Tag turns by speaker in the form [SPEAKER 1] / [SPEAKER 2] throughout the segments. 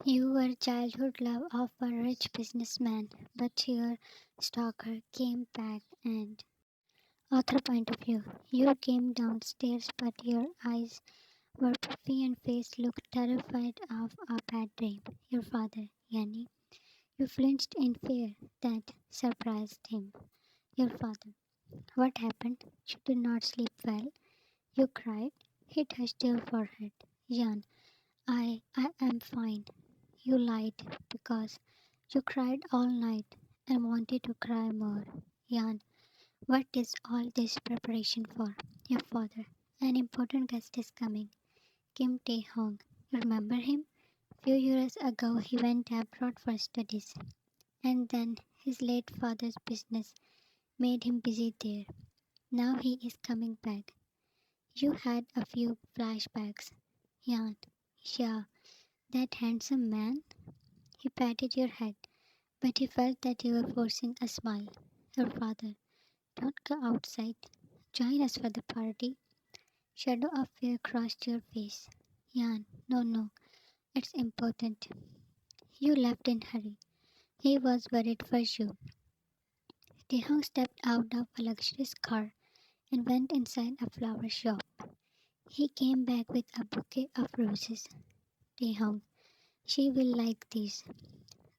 [SPEAKER 1] You were childhood love of a rich businessman, but your stalker came back and author point of view. You came downstairs but your eyes were puffy and face looked terrified of a bad dream. Your father, Yani. You flinched in fear that surprised him. Your father. What happened? You did not sleep well. You cried. He touched your forehead. Jan. I am fine. You lied because you cried all night and wanted to cry more. Jan, what is all this preparation for? Your father. An important guest is coming. Kim Taehyung. Remember him? Few years ago he went abroad for studies, and then his late father's business made him busy there. Now he is coming back. You had a few flashbacks. Jan. Yeah, that handsome man. He patted your head, but he felt that you were forcing a smile. Your father. Don't go outside. Join us for the party. Shadow of fear crossed your face. Jan. No, no. It's important. You left in hurry. He was worried for you. Taehyung stepped out of a luxurious car and went inside a flower shop. He came back with a bouquet of roses. Taehyung, she will like these.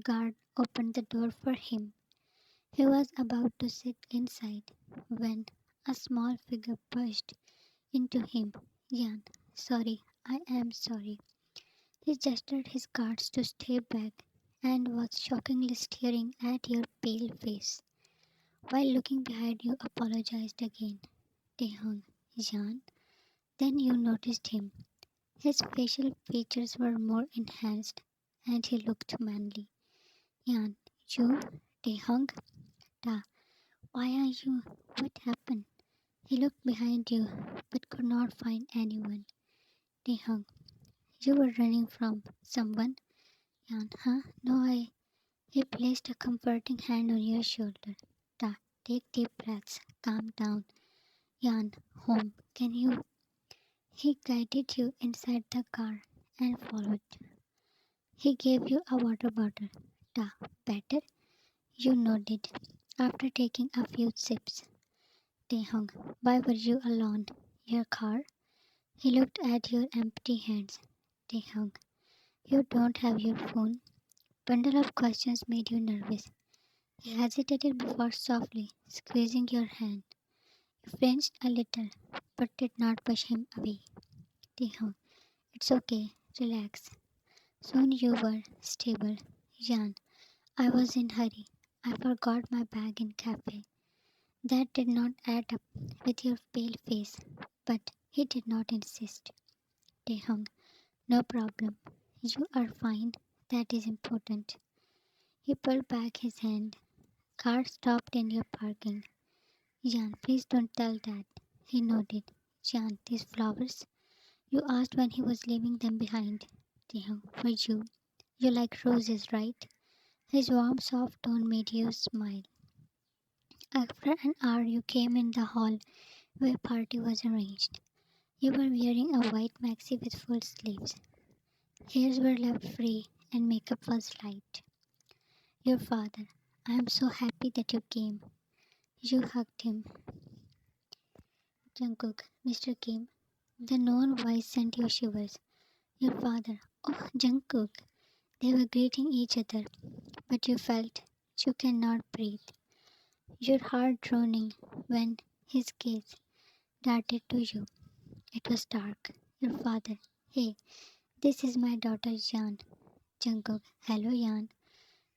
[SPEAKER 1] Guard opened the door for him. He was about to sit inside when a small figure pushed into him. Jan, sorry, I am sorry. He gestured his guards to stay back and was shockingly staring at your pale face. While looking behind you, apologized again. Taehyung, Jan. Then you noticed him. His facial features were more enhanced and he looked manly. Jan, you? Taehyung? Ta, why are you? What happened? He looked behind you but could not find anyone. Taehyung, you were running from someone? Jan, huh? No, I. He placed a comforting hand on your shoulder. Ta, take deep breaths. Calm down. Jan, home. Can you? He guided you inside the car and followed. He gave you a water bottle. Ta, better? You nodded. After taking a few sips. Taehyung, why were you alone? Your car? He looked at your empty hands. Taehyung, you don't have your phone? Bundle of questions made you nervous. He hesitated before softly squeezing your hand. You flinched a little, but did not push him away. Taehyung, it's okay, relax. Soon you were stable. Jan, I was in hurry. I forgot my bag in cafe. That did not add up with your pale face, but he did not insist. Taehyung, no problem. You are fine. That is important. He pulled back his hand. Car stopped in your parking. Jan, please don't tell Dad. He nodded. Jan, these flowers? You asked when he was leaving them behind. Taehyung, for you. You like roses, right? His warm, soft tone made you smile. After an hour, you came in the hall where party was arranged. You were wearing a white maxi with full sleeves. Hairs were left free and makeup was light. Your father, I am so happy that you came. You hugged him. Jungkook, Mr. Kim. The known voice sent you shivers. Your father, oh, Jungkook. They were greeting each other, but you felt you cannot breathe. Your heart droning when his gaze darted to you. It was dark. Your father, hey, this is my daughter Jan. Jungkook, hello Jan.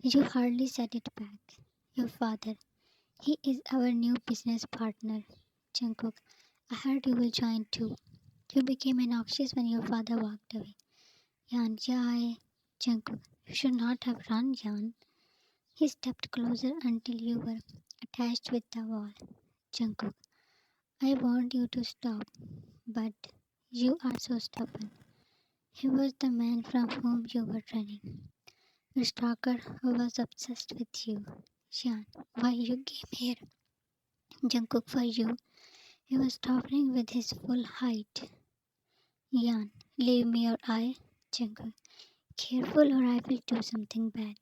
[SPEAKER 1] You hardly said it back. Your father, he is our new business partner. Jungkook, I heard you will join too. You became anxious when your father walked away. Jan, yeah, Jungkook, you should not have run, Jan. He stepped closer until you were attached with the wall. Jungkook, I want you to stop, but you are so stubborn. He was the man from whom you were running. The stalker who was obsessed with you. Jan, why you came here? Jungkook for you. He was towering with his full height. Jan, leave me or I. Jungkook, Careful or I will do something bad.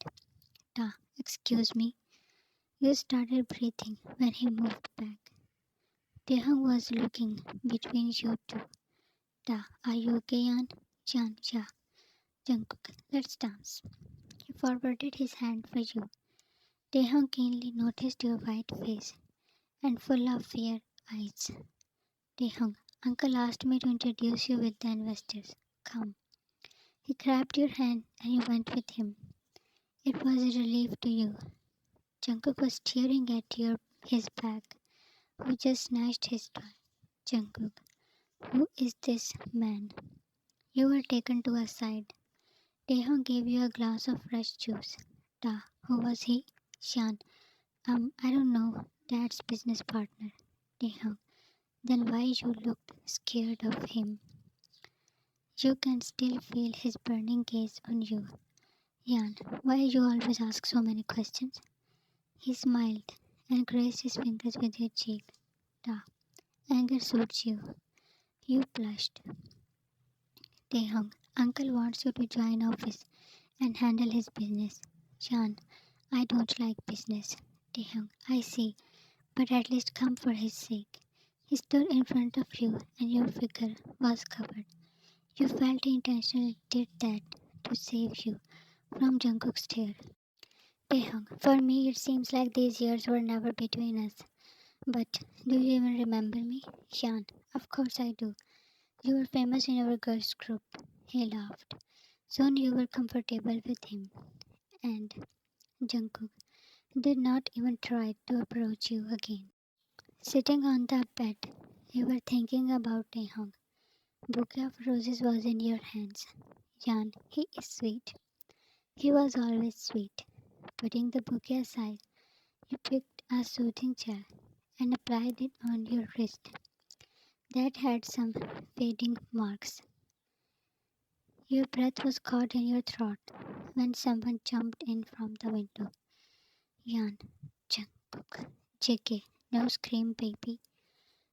[SPEAKER 1] Ta, excuse me. You started breathing when he moved back. Taehyung was looking between you two. Ta, are you okay, Yan? Jan, ja. Jungkook, let's dance. He forwarded his hand for you. Taehyung keenly noticed your white face and full of fear eyes. Taehyung, uncle asked me to introduce you with the investors. Come. He grabbed your hand and you went with him. It was a relief to you. Jungkook was staring at his back, who just snatched his toy. Jungkook, who is this man? You were taken to a side. Taehyung gave you a glass of fresh juice. Da, who was he? Shan. I don't know. Dad's business partner. Taehyung. Then why you looked scared of him? You can still feel his burning gaze on you. Yan, why you always ask so many questions? He smiled and grazed his fingers with your cheek. Da, anger suits you. You blushed. Taehyung, uncle wants you to join office and handle his business. Shan, I don't like business. Taehyung, I see, but at least come for his sake. He stood in front of you and your figure was covered. You felt he intentionally did that to save you from Jungkook's stare. Taehyung, for me it seems like these years were never between us. But do you even remember me? Shan, of course I do. You were famous in our girls' group. He laughed. Soon you were comfortable with him. And Jungkook did not even try to approach you again. Sitting on the bed, you were thinking about Taehyung. Bouquet of roses was in your hands. Jan, he is sweet. He was always sweet. Putting the bouquet aside, you picked a soothing gel and applied it on your wrist. That had some fading marks. Your breath was caught in your throat when someone jumped in from the window. Jan, Jungkook, JK, no scream baby.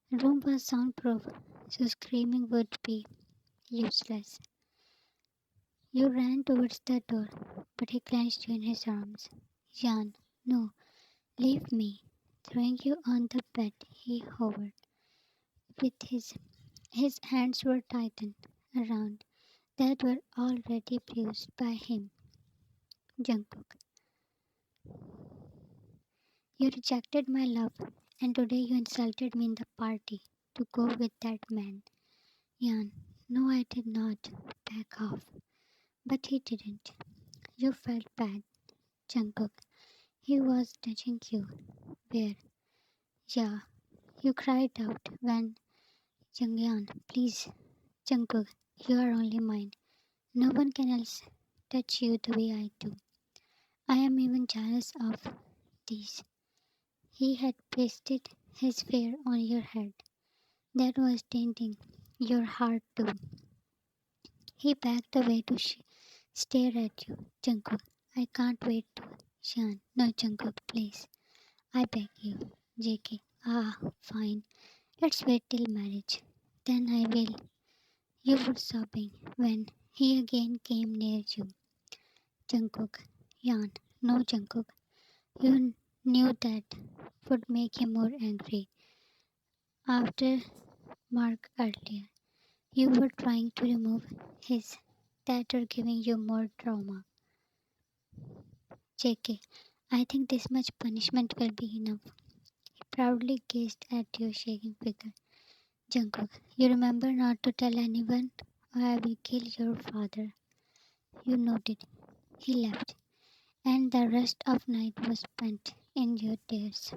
[SPEAKER 1] The room was soundproof, so screaming would be useless. You ran towards the door, but he clenched you in his arms. Jan, no, leave me. Throwing you on the bed, he hovered. With his hands were tightened around that were already bruised by him. Jungkook, you rejected my love, and today you insulted me in the party to go with that man. Jan, no, I did not. Back off. But he didn't. You felt bad. Jungkook, he was touching you. Where? Yeah. You cried out when Jungyan, please, Jungkook, you are only mine. No one can else touch you the way I do. I am even jealous of these. He had pasted his fear on your head. That was tainting your heart too. He backed away to stare at you. Jungkook, I can't wait to. Shan, no Jungkook, please. I beg you. JK, fine. Let's wait till marriage. Then I will. You were sobbing when he again came near you. Jungkook, Yan, no Jungkook. You knew that would make him more angry. After Mark earlier, you were trying to remove his tattoo, giving you more trauma. JK, I think this much punishment will be enough. He proudly gazed at your shaking figure. Jungkook, you remember not to tell anyone or I will kill your father. You nodded. He left, and the rest of night was spent in your tears.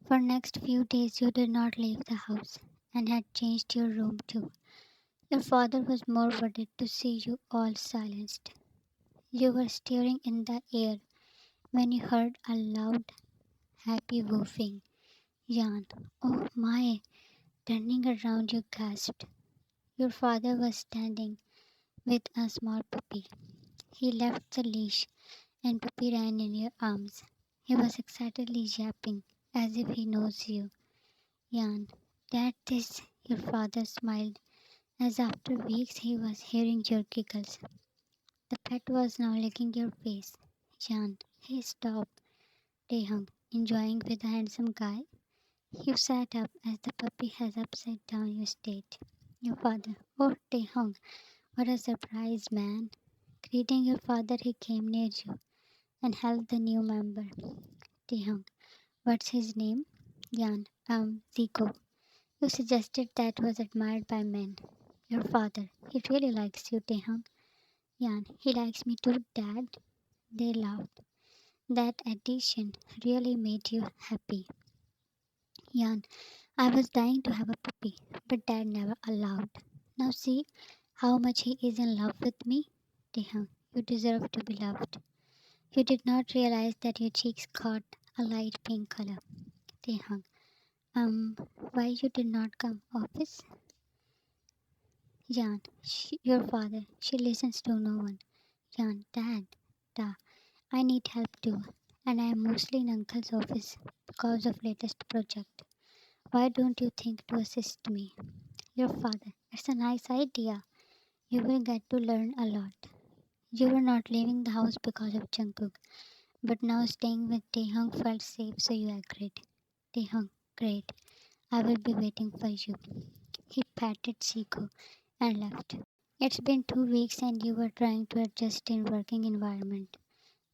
[SPEAKER 1] For next few days you did not leave the house and had changed your room too. Your father was more worried to see you all silenced. You were staring in the air when you heard a loud, happy whooping. Jan, oh my! Turning around you gasped. Your father was standing with a small puppy. He left the leash and puppy ran in your arms. He was excitedly yapping as if he knows you. Jan, that is, your father smiled as after weeks he was hearing your giggles. The pet was now licking your face. Jan, hey stop, Taehyung, enjoying with the handsome guy. You sat up as the puppy has upside down your state. Your father, oh Taehyung, what a surprise, man. Greeting your father, he came near you and held the new member. Taehyung, what's his name? Jan, Zico. You suggested that was admired by men. Your father, he really likes you, Taehyung. Jan, he likes me too, Dad. They laughed. That addition really made you happy. Jan, I was dying to have a puppy, but Dad never allowed. Now see how much he is in love with me. Taehyung, you deserve to be loved. You did not realize that your cheeks caught a light pink color. Taehyung, why you did not come office? Jan, your father, she listens to no one. Jan, Dad, da, I need help too, and I am mostly in Uncle's office because of latest project. Why don't you think to assist me? Your father, it's a nice idea. You will get to learn a lot. You were not leaving the house because of Jungkook, but now staying with Taehyung felt safe, so you agreed. Taehyung, great. I will be waiting for you. He patted Siko and left. It's been 2 weeks and you were trying to adjust in working environment.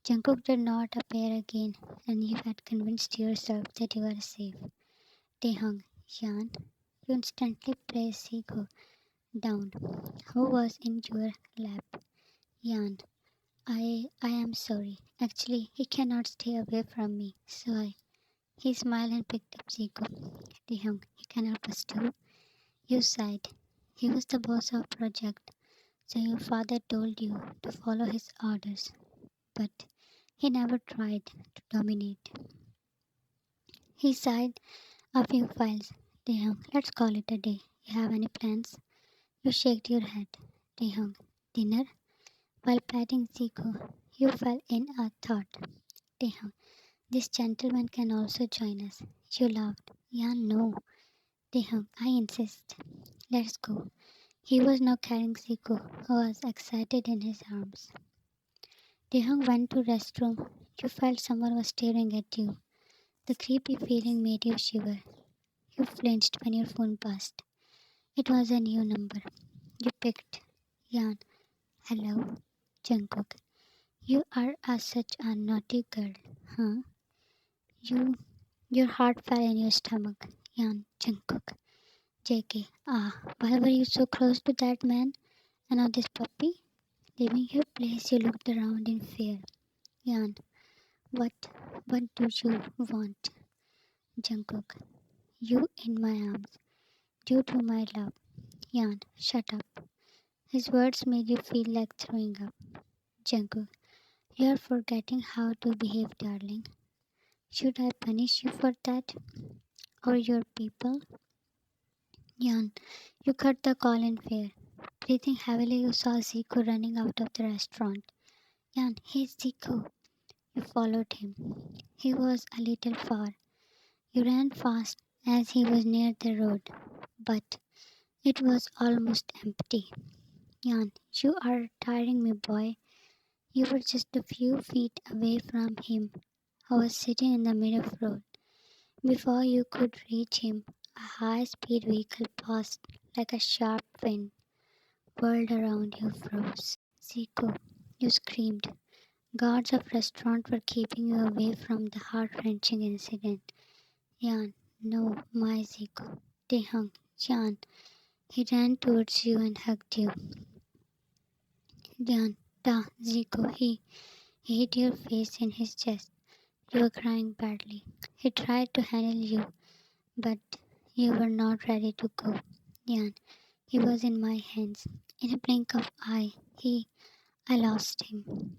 [SPEAKER 1] Jungkook did not appear again and you had convinced yourself that you were safe. Taehyung, Yan, you instantly placed Siko down, who was in your lap. Yan, I am sorry. Actually, he cannot stay away from me, so he smiled and picked up Siko. Taehyung, he can help us too. You sighed. He was the boss of project, so your father told you to follow his orders, but he never tried to dominate. He signed a few files. Taehyung, let's call it a day. You have any plans? You shaked your head. Taehyung, dinner? While patting Zico, you fell in a thought. Taehyung, this gentleman can also join us. You laughed. Yeah, no. Taehyung, I insist. Let's go. He was now carrying Zico, who was excited in his arms. Taehyung went to restroom. You felt someone was staring at you. The creepy feeling made you shiver. You flinched when your phone buzzed. It was a new number. You picked. Yan. Hello, Jungkook. You are such a naughty girl, huh? You, your heart fell in your stomach. Yan, Jungkook. JK. Why were you so close to that man? And now this puppy? Leaving your place, you looked around in fear. Yan, what, what do you want? Jungkook. You in my arms. Due to my love. Yan, shut up. His words made you feel like throwing up. Jungkook. You are forgetting how to behave, darling. Should I punish you for that? Or your people? Yan, you cut the call in fear. Breathing heavily, you saw Zico running out of the restaurant. Yan, hey Zico. You followed him. He was a little far. You ran fast as he was near the road, but it was almost empty. Yan, you are tiring me, boy. You were just a few feet away from him. I was sitting in the middle of the road. Before you could reach him, a high-speed vehicle passed like a sharp wind, whirled around you, froze. Zico, you screamed. Guards of restaurant were keeping you away from the heart-wrenching incident. Yan, no, my Zico. Taehyung, Yan. He ran towards you and hugged you. Yan, Zico, he hit your face in his chest. You were crying badly. He tried to handle you, but you were not ready to go. Yan, he was in my hands. In a blink of eye, I lost him.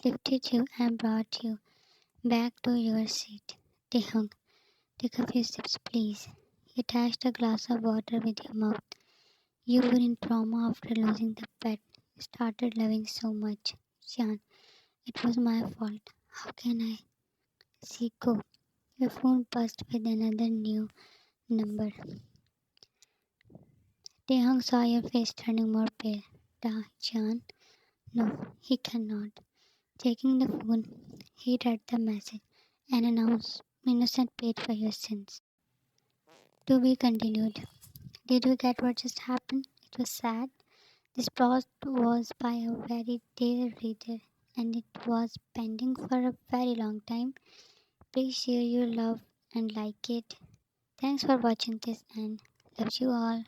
[SPEAKER 1] Lifted you and brought you back to your seat. Taehyung, take a few sips, please. You touched a glass of water with your mouth. You were in trauma after losing the pet you started loving so much. Yan, it was my fault. How can I? Zico, your phone buzzed with another new number. Taehyung saw your face turning more pale. Jan, No, he cannot. Taking the phone, he read the message and announced, "Innocent paid for your sins." To be continued. Did you get what just happened? It was sad. This plot was by a very dear reader and it was pending for a very long time. Please share your love and like it. Thanks for watching this and love you all.